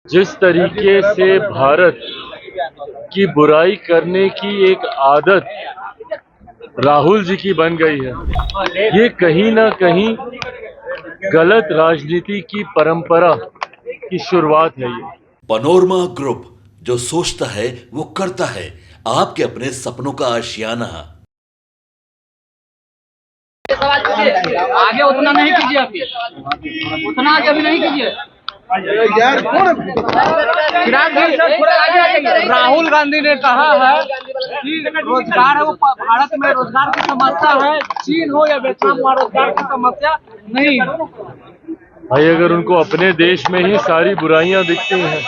जिस तरीके से भारत की बुराई करने की एक आदत राहुल जी की बन गई है, ये कहीं ना कहीं गलत राजनीति की परंपरा की शुरुआत है। ये पनोरमा ग्रुप, जो सोचता है वो करता है। आपके अपने सपनों का आशियाना। आगे उतना नहीं कीजिए, अभी उतना आगे अभी नहीं कीजिए यार। राहुल गांधी ने कहा है कि रोजगार है, वो भारत में रोजगार की समस्या है, चीन हो या वियतनाम, वहाँ रोजगार की समस्या नहीं। भाई, अगर उनको अपने देश में ही सारी बुराइयां दिखती हैं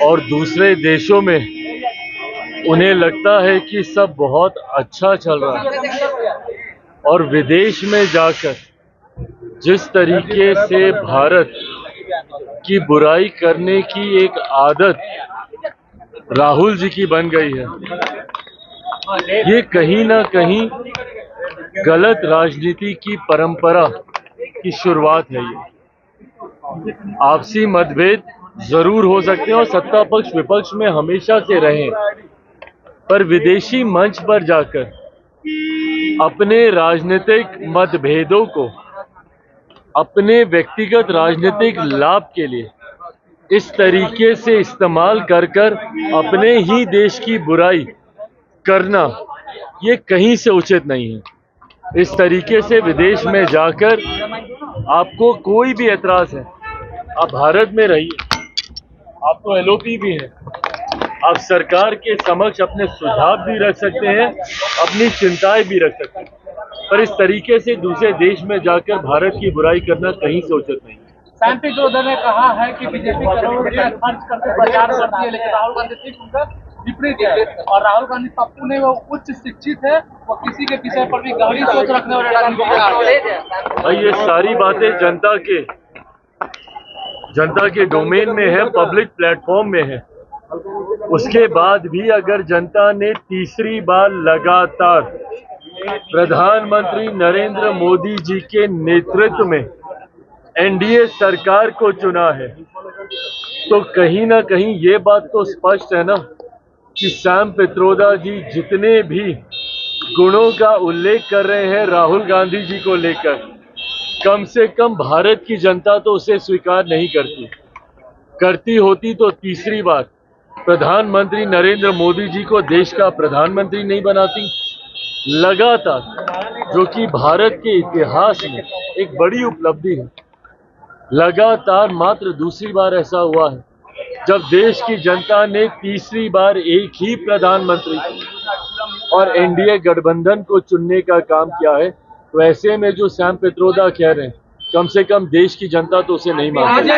और दूसरे देशों में उन्हें लगता है कि सब बहुत अच्छा चल रहा है, और विदेश में जाकर जिस तरीके से भारत की बुराई करने की एक आदत राहुल जी की बन गई है, ये कहीं ना कहीं गलत राजनीति की परंपरा की शुरुआत है। ये आपसी मतभेद जरूर हो सकते हैं और सत्ता पक्ष विपक्ष में हमेशा से रहे, पर विदेशी मंच पर जाकर अपने राजनीतिक मतभेदों को अपने व्यक्तिगत राजनीतिक लाभ के लिए इस तरीके से इस्तेमाल कर अपने ही देश की बुराई करना, ये कहीं से उचित नहीं है। इस तरीके से विदेश में जाकर आपको कोई भी एतराज है, आप भारत में रहिए, आप तो एलओपी भी हैं, आप सरकार के समक्ष अपने सुझाव भी रख सकते हैं, अपनी चिंताएं भी रख सकते हैं, पर इस तरीके से दूसरे देश में जाकर भारत की बुराई करना कहीं से उचित नहीं है। सैम पित्रोदा ने कहा है कि बीजेपी करोड़ों रुपया खर्च करके प्रचार करती है, लेकिन राहुल गांधी सिर्फ उनका विपरीत है। और राहुल गांधी पप्पू ने, वो उच्च शिक्षित है, वो किसी के विषय पर भी गहरी सोच रखने वाले राजनीतिक। भाई, ये सारी बातें जनता के डोमेन में है, पब्लिक प्लेटफॉर्म में है। उसके बाद भी अगर जनता ने तीसरी बार लगातार प्रधानमंत्री नरेंद्र मोदी जी के नेतृत्व में एनडीए सरकार को चुना है, तो कहीं ना कहीं ये बात तो स्पष्ट है ना कि सैम पित्रोदा जी जितने भी गुणों का उल्लेख कर रहे हैं राहुल गांधी जी को लेकर, कम से कम भारत की जनता तो उसे स्वीकार नहीं करती होती तो तीसरी बार प्रधानमंत्री नरेंद्र मोदी जी को देश का प्रधानमंत्री नहीं बनाती। लगातार, जो कि भारत के इतिहास में एक बड़ी उपलब्धि है, लगातार मात्र दूसरी बार ऐसा हुआ है जब देश की जनता ने तीसरी बार एक ही प्रधानमंत्री और एनडीए गठबंधन को चुनने का काम किया है। तो ऐसे में जो सैम पित्रोदा कह रहे हैं, कम से कम देश की जनता तो उसे नहीं मानती।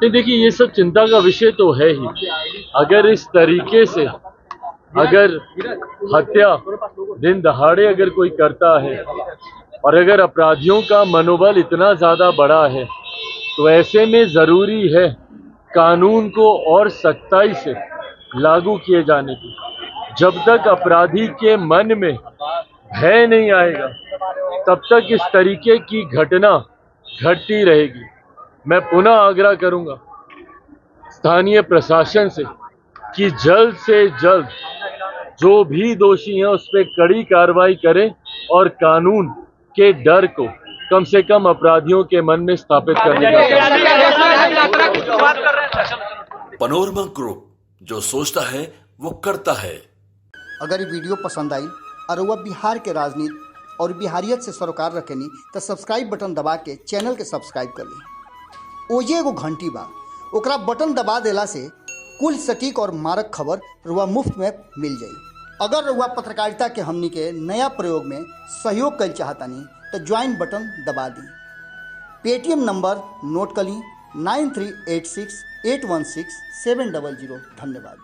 देखिए, ये सब चिंता का विषय तो है ही। अगर इस तरीके से अगर हत्या दिन दहाड़े अगर कोई करता है और अगर अपराधियों का मनोबल इतना ज्यादा बड़ा है, तो ऐसे में जरूरी है कानून को और सख्ताई से लागू किए जाने की। जब तक अपराधी के मन में भय नहीं आएगा, तब तक इस तरीके की घटना घटती रहेगी। मैं पुनः आग्रह करूंगा स्थानीय प्रशासन से कि जल्द से जल्द जो भी दोषी हैं उस पर कड़ी कार्रवाई करें और कानून के डर को कम से कम अपराधियों के मन में स्थापित करने का। पनोरमा ग्रुप, जो सोचता है वो करता है। अगर ये वीडियो पसंद आई और वह बिहार के राजनीति और बिहारियत से सरोकार रखेनी तो सब्सक्राइब बटन दबा के चैनल के सब्सक्राइब कर ली। ओजे एगो घंटी बा, ओकरा बटन दबा देला से कुल सटीक और मारक खबर रुआ मुफ्त में मिल जाई। अगर रुआ पत्रकारिता के हमनी के नया प्रयोग में सहयोग कर चाहतानी तो ज्वाइन बटन दबा दी। पेटीएम नंबर नोट कर ली 9386816700। धन्यवाद।